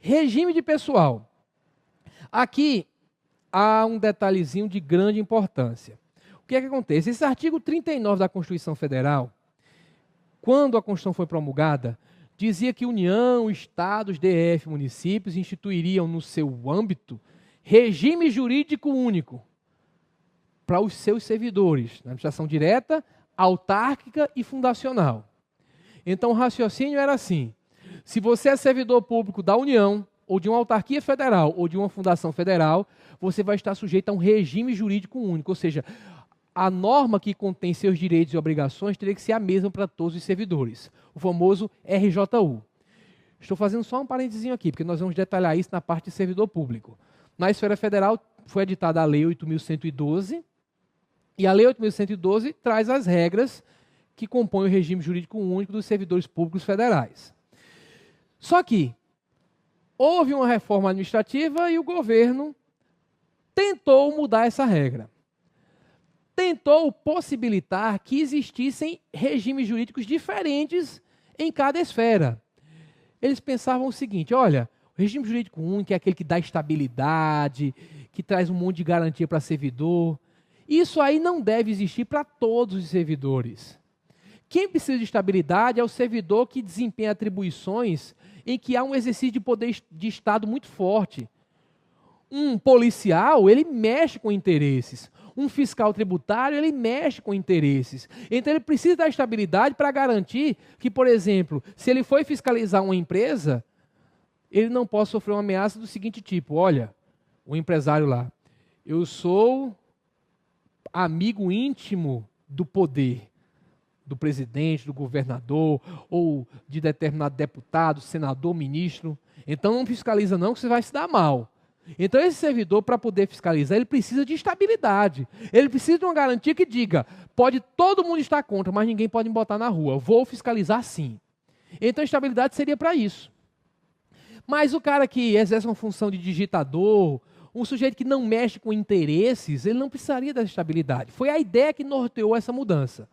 Regime de pessoal. Aqui há um detalhezinho de grande importância. O que é que acontece? Esse artigo 39 da Constituição Federal, quando a Constituição foi promulgada, dizia que União, Estados, DF, municípios instituiriam no seu âmbito regime jurídico único para os seus servidores, na administração direta, autárquica e fundacional. Então o raciocínio era assim: se você é servidor público da União, ou de uma autarquia federal, ou de uma fundação federal, você vai estar sujeito a um regime jurídico único, ou seja, a norma que contém seus direitos e obrigações teria que ser a mesma para todos os servidores, o famoso RJU. Estou fazendo só um parentezinho aqui, porque nós vamos detalhar isso na parte de servidor público. Na esfera federal foi editada a Lei 8.112, e a Lei 8.112 traz as regras que compõem o regime jurídico único dos servidores públicos federais. Só que houve uma reforma administrativa e o governo tentou mudar essa regra. Tentou possibilitar que existissem regimes jurídicos diferentes em cada esfera. Eles pensavam o seguinte: olha, o regime jurídico único é aquele que dá estabilidade, que traz um monte de garantia para servidor. Isso aí não deve existir para todos os servidores. Quem precisa de estabilidade é o servidor que desempenha atribuições em que há um exercício de poder de Estado muito forte. Um policial, ele mexe com interesses. Um fiscal tributário, ele mexe com interesses. Então, ele precisa da estabilidade para garantir que, por exemplo, se ele for fiscalizar uma empresa, ele não possa sofrer uma ameaça do seguinte tipo: olha, o empresário lá, eu sou amigo íntimo do poder, do presidente, do governador, ou de determinado deputado, senador, ministro. Então não fiscaliza não, que você vai se dar mal. Então esse servidor, para poder fiscalizar, ele precisa de estabilidade. Ele precisa de uma garantia que diga: pode todo mundo estar contra, mas ninguém pode me botar na rua. Vou fiscalizar sim. Então a estabilidade seria para isso. Mas o cara que exerce uma função de digitador, um sujeito que não mexe com interesses, ele não precisaria dessa estabilidade. Foi a ideia que norteou essa mudança.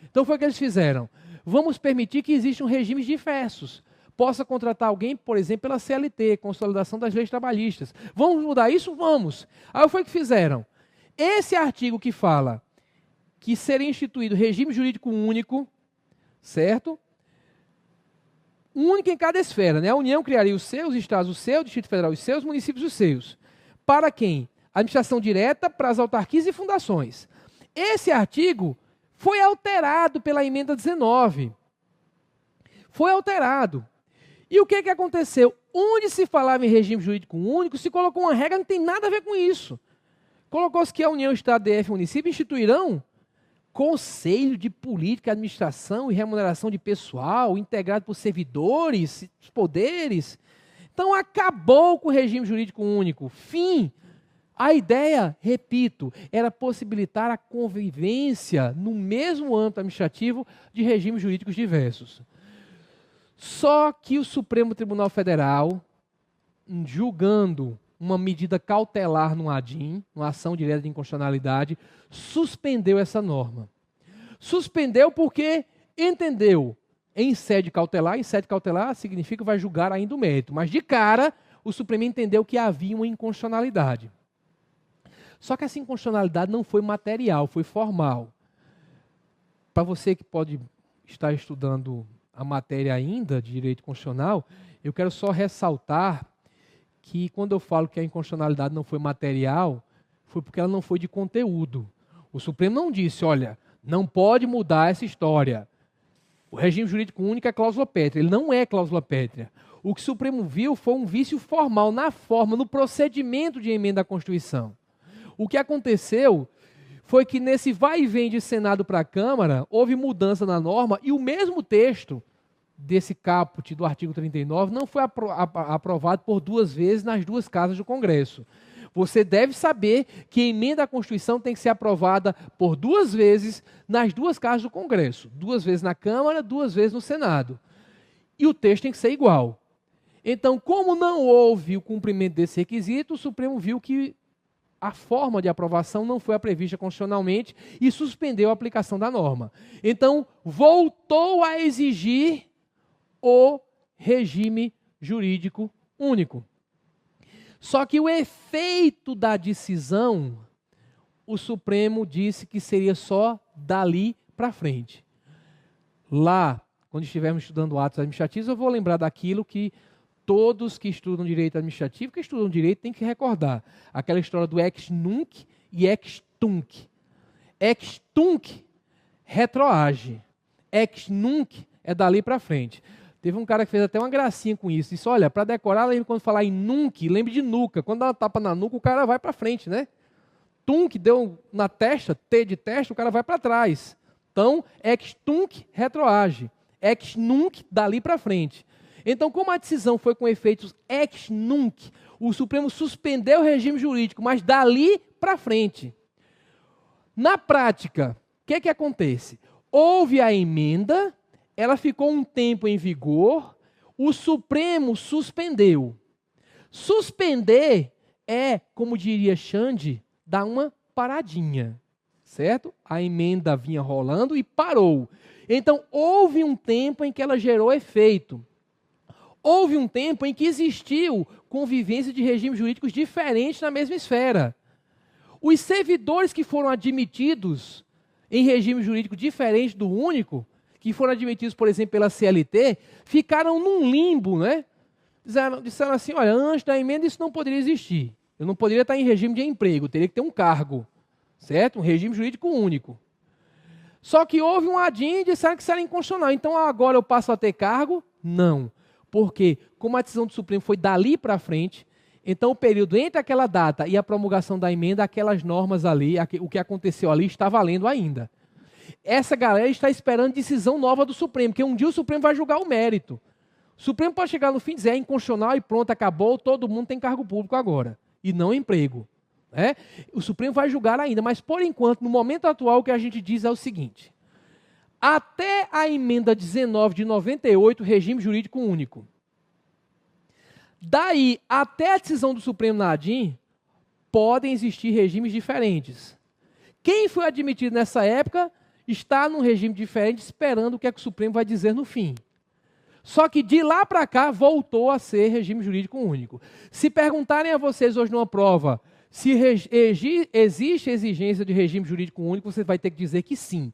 Então foi o que eles fizeram: vamos permitir que existam regimes diversos. Possa contratar alguém, por exemplo, pela CLT, Consolidação das Leis Trabalhistas. Vamos mudar isso? Vamos. Aí foi o que fizeram. Esse artigo que fala que seria instituído regime jurídico único, certo? Único em cada esfera, né? A União criaria os seus, os Estados o seu, o Distrito Federal os seus, os municípios os seus. Para quem? Administração direta para as autarquias e fundações. Esse artigo foi alterado pela emenda 19. Foi alterado. E o que aconteceu? Onde se falava em regime jurídico único, se colocou uma regra que não tem nada a ver com isso. Colocou-se que a União, Estado, DF e município instituirão Conselho de Política, Administração e Remuneração de Pessoal, integrado por servidores, poderes. Então acabou com o regime jurídico único. Fim. A ideia, repito, era possibilitar a convivência no mesmo âmbito administrativo de regimes jurídicos diversos. Só que o Supremo Tribunal Federal, julgando uma medida cautelar no ADIM, uma ação direta de inconstitucionalidade, suspendeu essa norma. Suspendeu porque entendeu, em sede cautelar significa que vai julgar ainda o mérito, mas de cara o Supremo entendeu que havia uma inconstitucionalidade. Só que essa inconstitucionalidade não foi material, foi formal. Para você que pode estar estudando a matéria ainda de direito constitucional, eu quero só ressaltar que quando eu falo que a inconstitucionalidade não foi material, foi porque ela não foi de conteúdo. O Supremo não disse: olha, não pode mudar essa história. O regime jurídico único é cláusula pétrea. Ele não é cláusula pétrea. O que o Supremo viu foi um vício formal na forma, no procedimento de emenda à Constituição. O que aconteceu foi que nesse vai e vem de Senado para a Câmara, houve mudança na norma e o mesmo texto desse caput do artigo 39 não foi aprovado por duas vezes nas duas casas do Congresso. Você deve saber que a emenda à Constituição tem que ser aprovada por duas vezes nas duas casas do Congresso. 2 vezes na Câmara, 2 vezes no Senado. E o texto tem que ser igual. Então, como não houve o cumprimento desse requisito, o Supremo viu que a forma de aprovação não foi a prevista constitucionalmente e suspendeu a aplicação da norma. Então, voltou a exigir o regime jurídico único. Só que o efeito da decisão, o Supremo disse que seria só dali para frente. Lá, quando estivermos estudando atos administrativos, eu vou lembrar daquilo que todos que estudam direito administrativo, que estudam direito, têm que recordar. Aquela história do ex nunc e ex tunc. Ex tunc retroage. Ex nunc é dali para frente. Teve um cara que fez até uma gracinha com isso. Disse, olha, para decorar, lembre quando falar em nunc, lembre de nuca. Quando dá uma tapa na nuca, o cara vai para frente, né? Tunc deu na testa, T de testa, o cara vai para trás. Então, ex tunc retroage. Ex nunc dali para frente. Então, como a decisão foi com efeitos ex nunc, o Supremo suspendeu o regime jurídico, mas dali para frente. Na prática, o que acontece? Houve a emenda, ela ficou um tempo em vigor, o Supremo suspendeu. Suspender é, como diria Xande, dar uma paradinha, certo? A emenda vinha rolando e parou. Então, houve um tempo em que ela gerou efeito. Houve um tempo em que existiu convivência de regimes jurídicos diferentes na mesma esfera. Os servidores que foram admitidos em regime jurídico diferente do único, que foram admitidos, por exemplo, pela CLT, ficaram num limbo, né? Disseram assim, olha, antes da emenda isso não poderia existir. Eu não poderia estar em regime de emprego, teria que ter um cargo, certo? Um regime jurídico único. Só que houve um adin e disseram que isso era inconstitucional. Então agora eu passo a ter cargo? Não. Porque, como a decisão do Supremo foi dali para frente, então o período entre aquela data e a promulgação da emenda, aquelas normas ali, o que aconteceu ali está valendo ainda. Essa galera está esperando decisão nova do Supremo, porque um dia o Supremo vai julgar o mérito. O Supremo pode chegar no fim e dizer, é inconstitucional e pronto, acabou, todo mundo tem cargo público agora, e não emprego. Né? O Supremo vai julgar ainda, mas por enquanto, no momento atual, o que a gente diz é o seguinte, até a emenda 19 de 98, regime jurídico único. Daí até a decisão do Supremo na ADIM, podem existir regimes diferentes. Quem foi admitido nessa época está num regime diferente, esperando o que é que o Supremo vai dizer no fim. Só que de lá para cá voltou a ser regime jurídico único. Se perguntarem a vocês hoje numa prova se existe exigência de regime jurídico único, você vai ter que dizer que sim.